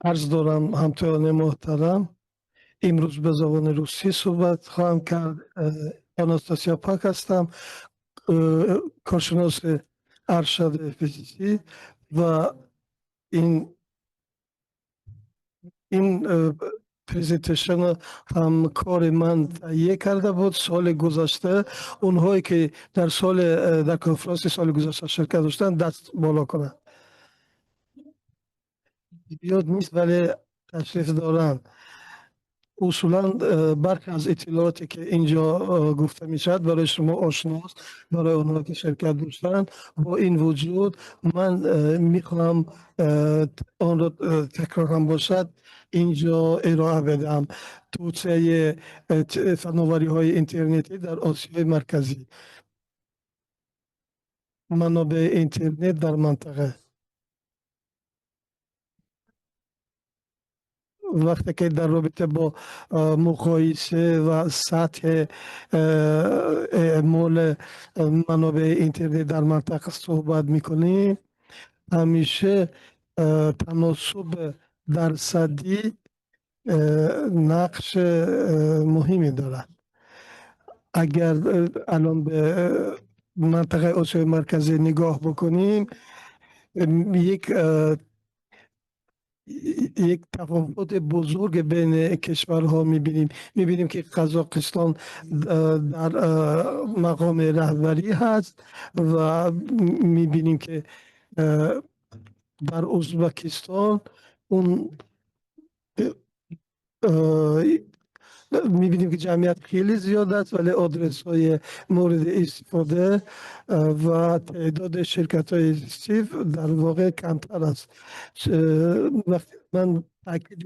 عرض دارم همکاران محترم. امروز به زبان روسی صحبت خواهم کرد. آناستاسیا پاک هستم، کارشناس ارشد فیزیکی و این این پریزنتیشن هم کار من تهیه کرده بود سال گذشته. اونهایی که در کنفرانس سال گذشته شرکت داشتن دست بالا کنند. زیاد نیست ولی تشریف دارند. اصولا برخی از اطلاعاتی که اینجا گفته می شود برای شما آشناست، برای آنها که شرکت داشتند. با این وجود من می خواهم آن را تکرار هم باشد اینجا ارائه بدم. توسعه فناوری های اینترنتی در آسیای مرکزی، منابع اینترنت در منطقه. وقتی که در رابطه با مقایسه و سطح اعمال منابع اینترنت در منطقه صحبت میکنیم، همیشه تناسب درصدی نقش مهمی دارد. اگر الان به منطقه آسیای مرکزی نگاه بکنیم، یک یک تفاوت بزرگ بین کشورها میبینیم که قزاقستان در مقام رهبری هست و میبینیم که در ازبکستان اون میبینیم که جمعیت خیلی زیاد است ولی آدرس های مورد استفاده و تعداد شرکت های استیف در واقع کمتر است.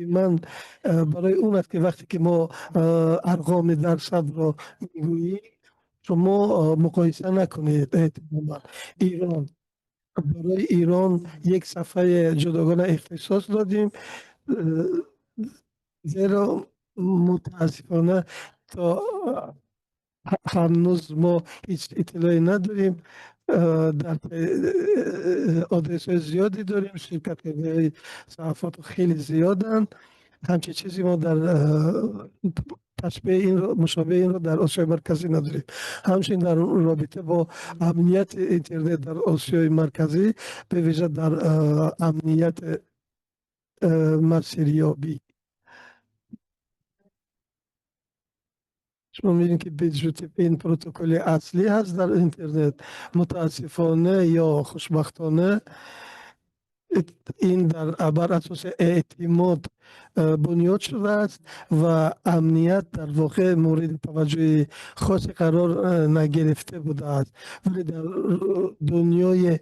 من برای اون است که وقتی که ما ارقام درصد را میگوییم شما مقایسه نکنید. ایران، برای ایران یک صفحه جداگانه اختصاص دادیم، زیرا متاسفانه تا هنوز ما هیچ اطلاعی نداریم. در آدرس های زیادی داریم، شرکت های صفحات خیلی زیادن. همچه چیزی ما در مشابه این را در آسیای مرکزی نداریم. همچنین در رابطه با امنیت اینترنت در آسیای مرکزی، به ویژه در امنیت مسیریابی، شما می‌بینید که بیت این پروتکل اصلی هست در اینترنت. متاسفانه یا خوشبختانه این بر اساس اعتماد بنیاد شده است و امنیت در واقع مورد توجه خاصی قرار نگرفته بوده است. ولی در دنیای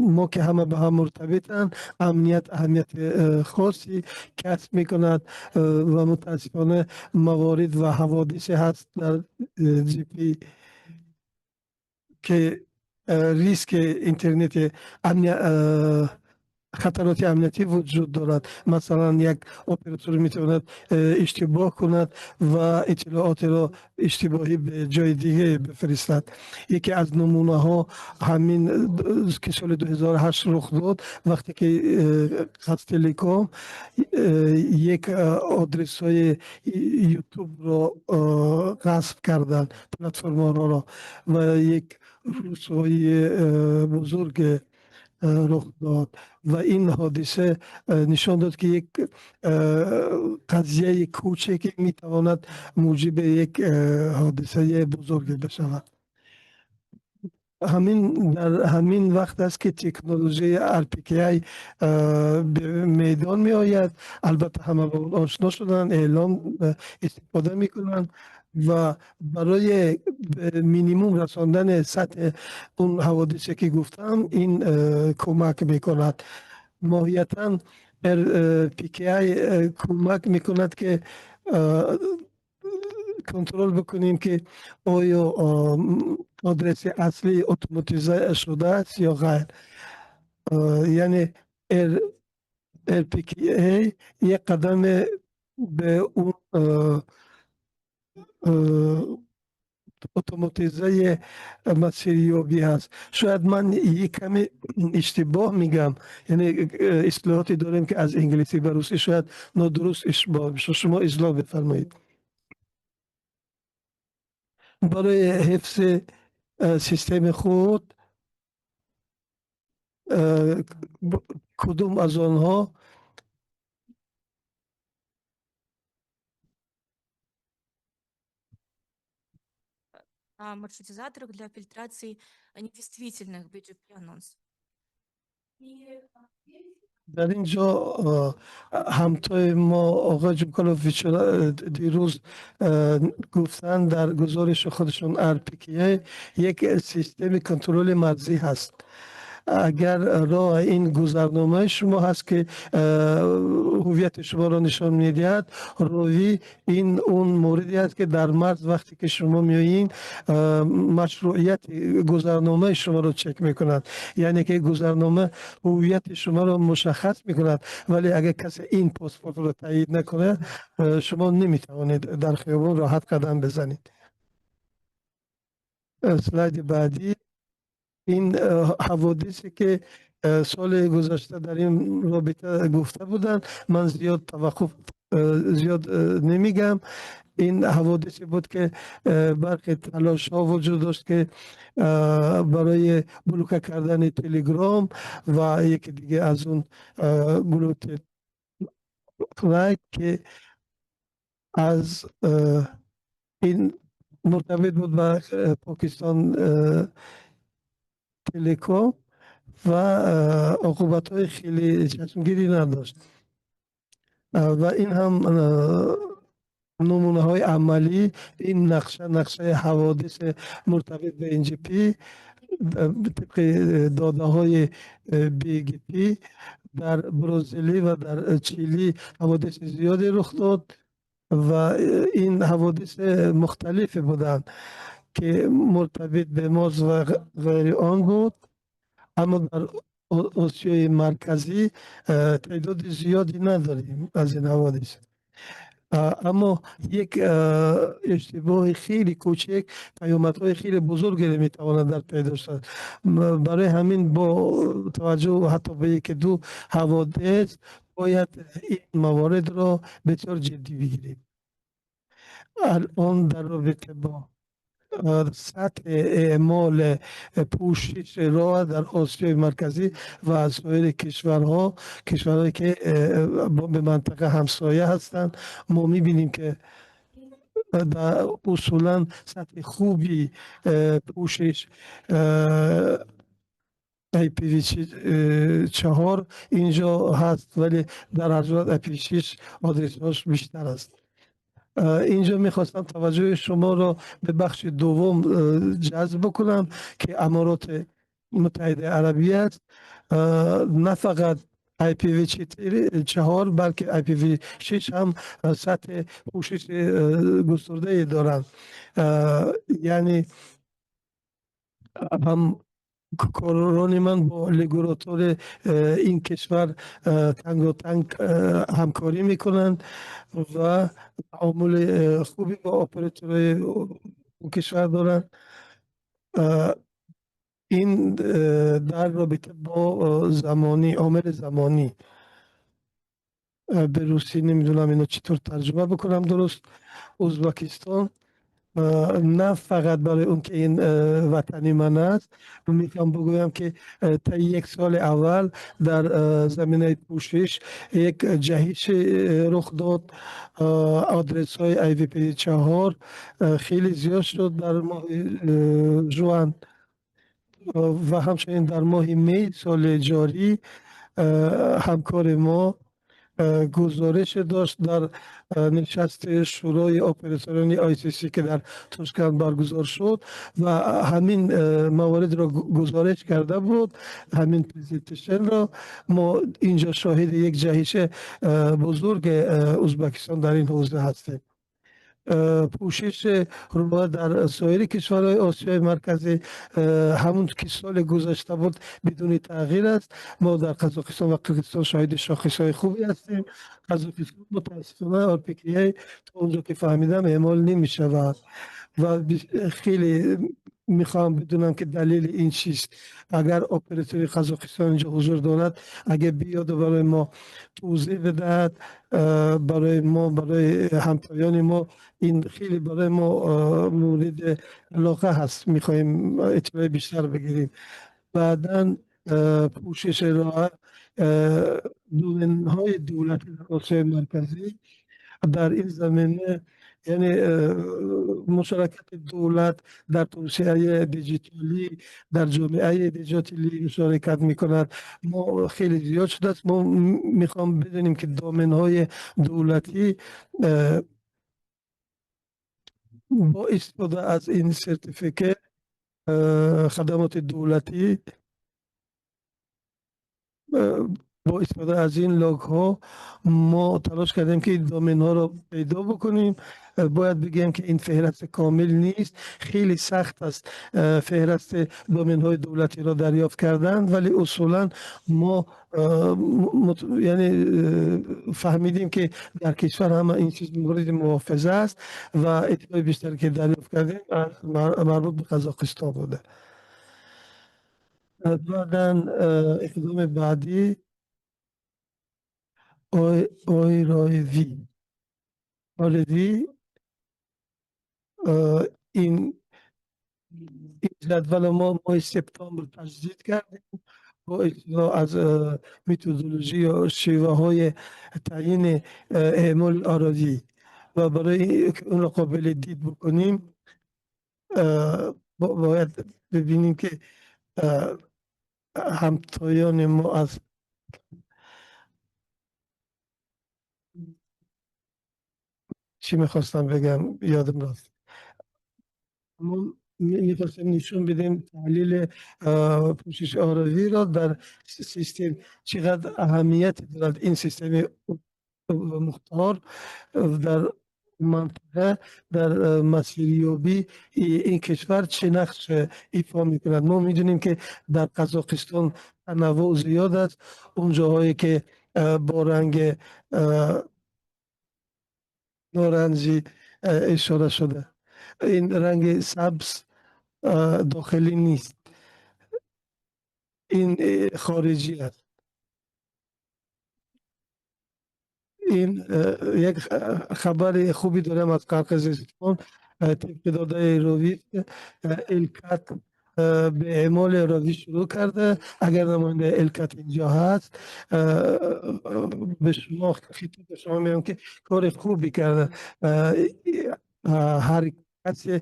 ما که همه به هم مرتبطن، امنیت اهمیت خاصی کسب میکند و متاسفانه موارد و حوادثی هست در جی پی که ریسک اینترنت خطرات امنیتی وجود دارد. مثلا یک اپراتور میتواند اشتباه کند و اطلاعات را اشتباهی به جای دیگه بفرستد. یکی از نمونه ها همین که سال 2008 رخ داد، وقتی که خط تلکام یک آدرس های یوتیوب را غصب کردن، پلتفرم را و یک رسوایی بزرگ رخ داد و این حادثه نشان داد که یک قضیه کوچکی میتواند موجب یک حادثه بزرگ بشود. در همین وقت است که تکنولوژی RPKI به میدان می آید. البته همه با اون آشنا شدن، اعلام استفاده می کنند و برای مینیموم رساندن سطح اون حوادثی که گفتم این کمک می کند. ماهیتا RPKI کمک می کند که کنترل بکنیم که آیا آدرس اصلی اتوماتیزه شده است یا غیر. یعنی RPKA یک قدم به اون اتوماتیزه مسیریابی هست. شاید من یک کمی اشتباه میگم، یعنی اصطلاحاتی داریم که از انگلیسی به روسی شاید نادرست اشتباه بشه، شما اصلاح بفرمایید. برای حفظ سیستم خود کدوم از آنها؟ На маршрутизаторах для фильтрации недействительных BGP-анонсов. در اینجا همتای ما آقای جوکالوویچ دیروز گفتن در گزارش خودشون RPKA یک سیستم کنترل مرزی هست. اگر راه این گذرنامه شما هست که هویت شما را نشان میدهد، روی این اون موردی است که در مرز وقتی که شما میایین مشروعیت گذرنامه شما رو چک میکند، یعنی که گذرنامه هویت شما رو مشخص میکند. ولی اگر کسی این پاسپورت رو تایید نکنه شما نمیتوانید در خیابان راحت قدم بزنید. اسلاید بعدی، این حوادثی که سال گذشته در این رابطه گفته بودن، من زیاد توقف زیاد نمیگم. این حوادثی بود که برخی تلاش ها وجود داشت که برای بلوکه کردن تلگرام و یکی دیگه از اون بلوتوت فلایت که از این مرتبط بود به پاکستان تلکام و عقوبت‌های خیلی چشمگیری نداشت و این هم نمونه های عملی. این نقشه حوادث مرتبط به NGP طبق داده های BGP در برزیلی و در چیلی حوادث زیادی رخ داد و این حوادث مختلف بودند که مرتبط به ماز و غیر آن بود. اما در آسیای مرکزی تعداد زیادی نداریم از این حوادث. اما یک اشتباه خیلی کوچک پیامدهای خیلی بزرگی میتواند در پی داشته. برای همین با توجه حتی به یک دو حوادث باید این موارد را بسیار جدی بگیریم. الان در رابطه با سطح اعمال پوشش راه در آسیای مرکزی و سایر کشورهایی که به منطقه همسایه هستند، ما میبینیم که در اصولا سطح خوبی پوشش IPv4 اینجا هست، ولی در هر صورت IPv6 آدرس هاش بیشتر است. اینجا میخواستم توجه شما را به بخش دوم جذب کنم که امارات متحده عربی است. نه فقط IPv4 بلکه IPv6 هم سطح پوشش گسترده دارند. یعنی هم کاران من با رگولاتور این کشور تنگ همکاری میکنند و تعامل خوبی با اپراتورهای کشور دارند. این در رابطه با زمانی، عامل زمانی به روسی نمیدونم اینو چطور ترجمه بکنم درست. ازبکستان نه فقط برای اون که این وطنی من است، میتونم بگویم که تا یک سال اول در زمینه پوشش یک جهش رخ داد. آدرس های IPv4 خیلی زیاد شد در ماه ژوئن و همچنین در ماه می سال جاری. همکار ما گزارش داشت در نشست شورای اپراتوران ICC که در تاشکند برگزار شد و همین موارد را گزارش کرده بود. همین پرزنتیشن را ما اینجا شاهد یک جهش بزرگ ازبکستان در این حوزه هستیم. پوشش راه در سایر کشورهای آسیای مرکزی همون که سال گذشته بود بدون تغییر است. ما در قزاقستان و قرقیزستان شاهد شاخص‌های خوبی هستیم. قزاقستان متاسفانه RPKA تا اونجا که فهمیدم اعمال نمی شود و خیلی میخوام بدونم که دلیل این چیست. اگر اپراتوری قزاقستان اینجا حضور دارد، اگه بیاد و برای ما توضیح بدهد، برای ما، برای همتایان ما، این خیلی برای ما مورد علاقه هست، میخوایم اطلاع بیشتر بگیریم. بعدا پوشش راه دومن های دولتی در آسیای مرکزی در این زمینه، یعنی مشارکت دولت در توسعه دیجیتالی، در جامعه دیجیتالی مشارکت میکند. ما خیلی زیاد شده است. ما میخوام بدونیم که دامن های دولتی با استفاده از این سرتیفیکت خدمات دولتی، با استفاده از این لاگ ها ما تلاش کردیم که این دامین ها رو پیدا بکنیم. باید بگیم که این فهرست کامل نیست، خیلی سخت است فهرست دامین های دولتی را دریافت کردن، ولی اصولا ما یعنی فهمیدیم که در کشور همه این چیز مورد محافظه است و اطلاع بیشتر که دریافت کردیم مربوط به قزاقستان بوده. بعداً اقدام بعدی OIROV already این جدول ما ماه سپتامبر تجدید کردیم با اطلاع از متدولوژی یا شیوه های تعیین اعمال آرادی، و برای که اون را قابل دید بکنیم باید ببینیم که همتایان ما از چی میخواستم بگم یادم رفت. ما میخواستیم نشون بدیم تحلیل پوشش آرایی را در سیستم چقدر اهمیت دارد. این سیستم مختار در منطقه، در مسیریابی این کشور چه نقش ایفا میکند. ما میدونیم که در قزاقستان تنوع زیاد است. اون جاهایی که با رنگ نارنجی اشاره شده، این رنگ سبز داخلی نیست، این خارجی است. این یک خبر خوبی دارم از قرقیزستان. طبق داده رویس الکت به اعمال راوی شروع کرده. اگر نماینده الکت اینجا هست، به شما خطاب به شما میگم که کار خوبی کرده. هر کسی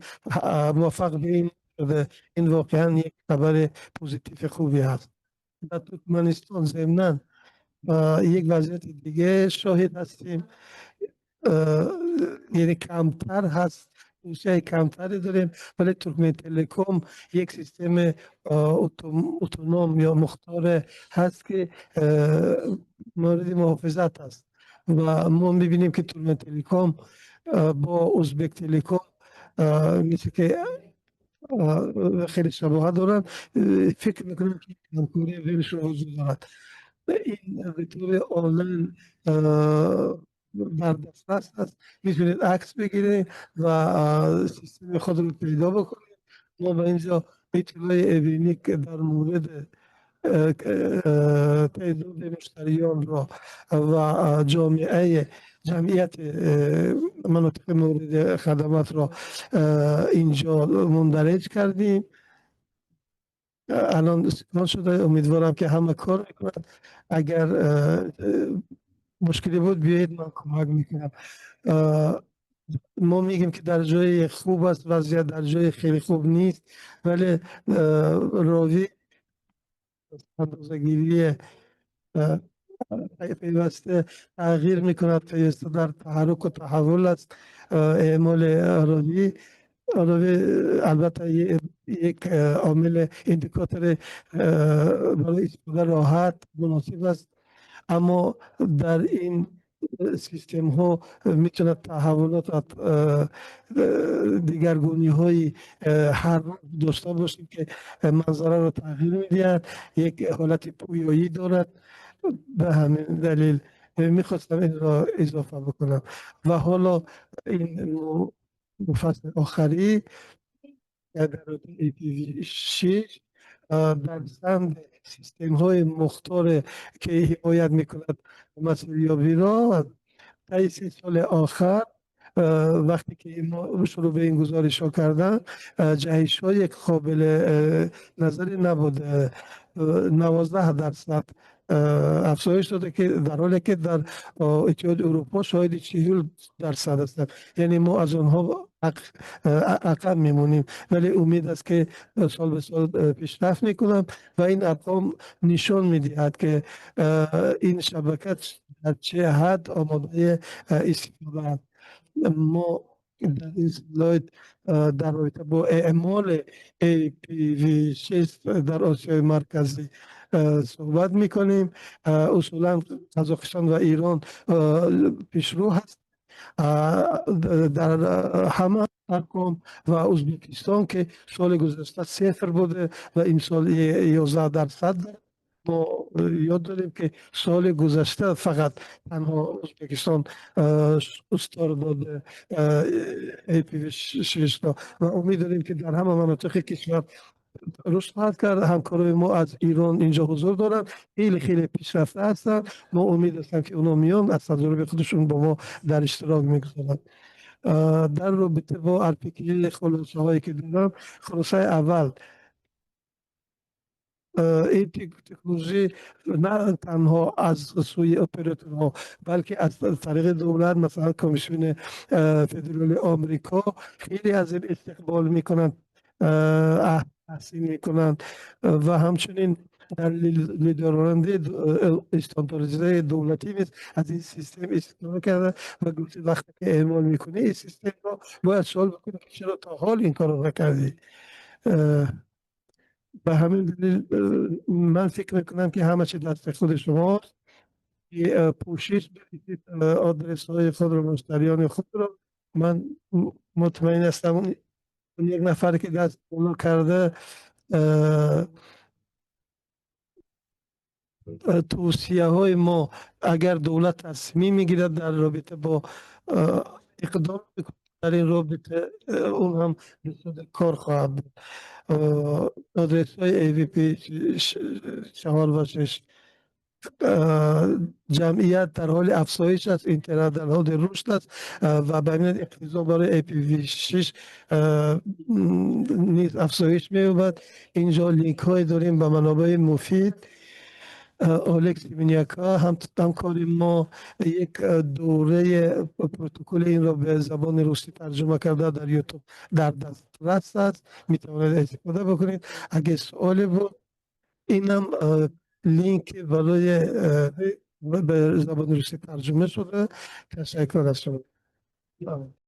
موفق به این شده. این واقعا یک خبر پوزیتیو خوبی هست. در ترکمنستان ضمناً یک وضعیت دیگه شاهد هستیم، یعنی کمتر هست، توسعه کمتری داریم، ولی ترکمن تلکوم یک سیستم اتونوم یا مختار هست که مورد محافظت است. و ما میبینیم که ترکمن تلکوم با ازبک تلکوم مثل که خیلی شباهت دارن. فکر میکنم که همکاری بینشون وجود دارد. این به طور آنلاین در دسترس هست، میتونید عکس بگیرید و سیستم خود رو پیدا بکنید. ما به اینجا اطلاع ابینی که در مورد تعداد مشتریان را و جمعیت مناطق مورد خدمات را اینجا مندرج کردیم. الان سکان شده، امیدوارم که همه کار میکنند. اگر مشکلی بود بیایید، من کمک میکنم. ما میگیم که در جای خوب است وضعیت، در جای خیلی خوب نیست، ولی راوی اندازه‌گیری پیوسته تغییر میکند، پیوسته در تحرک و تحول است. اعمال راوی البته یک عامل اندیکاتور برای استفاده راحت مناسب است، اما در این سیستم ها میتونه تحولات دیگرگونی های هر روز داشته باشیم که منظره رو تغییر میدهد، یک حالت پویایی دارد. به همین دلیل میخواستم این را اضافه بکنم. و حالا این فصل آخری در IPv6 بسند سیستم های مختار که حمایت میکند مسئولیابی را طی 3 سال آخر وقتی که ما شروع به این گزارش ها کردن جهش های قابل نظری نبود 19% افزایش داده که در حالی که در اتحاد اروپا شاید 40% هستند. یعنی ما از آنها عقب میمونیم، ولی امید است که سال به سال پیشرفت میکنم و این ارقام نشان میدهد که این شبکه در چه حد آماده استفاده است. ما در این سلاید در رابطه با اعمال IPv6 در آسیای مرکزی صحبت میکنیم. اصولا قزاقستان و ایران پیشرو هست در همه ارقام و ازبکستان که سال گذشته 0 بوده و این سال 11% داره. ما یاد داریم که سال گذشته فقط تنها ازبکستان استار داده IPv6 را و امید داریم که در همه مناطق کشور رشد خواهد کرد. همکارای ما از ایران اینجا حضور دارن، خیلی خیلی پیشرفته هستن. ما امید هستیم که اونا میان از تجربه خودشون با ما در اشتراک میگذارن. در رابطه با ارپیکی خلاصه هایی که دارم، خلاصه اول این تکنولوژی نه تنها از سوی اپراتورها بلکه از طریق دولت، مثلا کمیسیون فدرال آمریکا خیلی از این استقبال میکنند، تحسین میکنند و همچنین در لیدراننده استانداردیزه دولتی نیست از این سیستم استفاده کرده و گفته وقتی که اعمال میکنه این سیستم رو باید سوال بکنه که چرا تا حال این کار رو نکردی. به همین دلیل من فکر میکنم که همه چی دست خود شماست که پوشش بدید آدرس های خود رو، مشتریان خود رو. من مطمئن هستم اون یک نفر که دست بالا کرده توصیه های ما اگر دولت تصمیم میگیرد در رابطه با اقدام در این رابطه اون هم بسیار کار خواهد بود. آدرس های AVP 4 و 6 جمعیت در حال افزایش است، اینترنت در حال رشد است و به همین اقتضا برای IPv6 نیز افزایش می‌یابد. اینجا لینک های داریم به منابع مفید. اولکس مینیاکا همکار ما یک دوره پروتکل این را به زبان روسی ترجمه کرده در یوتیوب در دسترس است، میتوانید استفاده بکنید. اگه سوالی بود اینم لینک برای به زبان روسی ترجمه شده. تشکر از شما.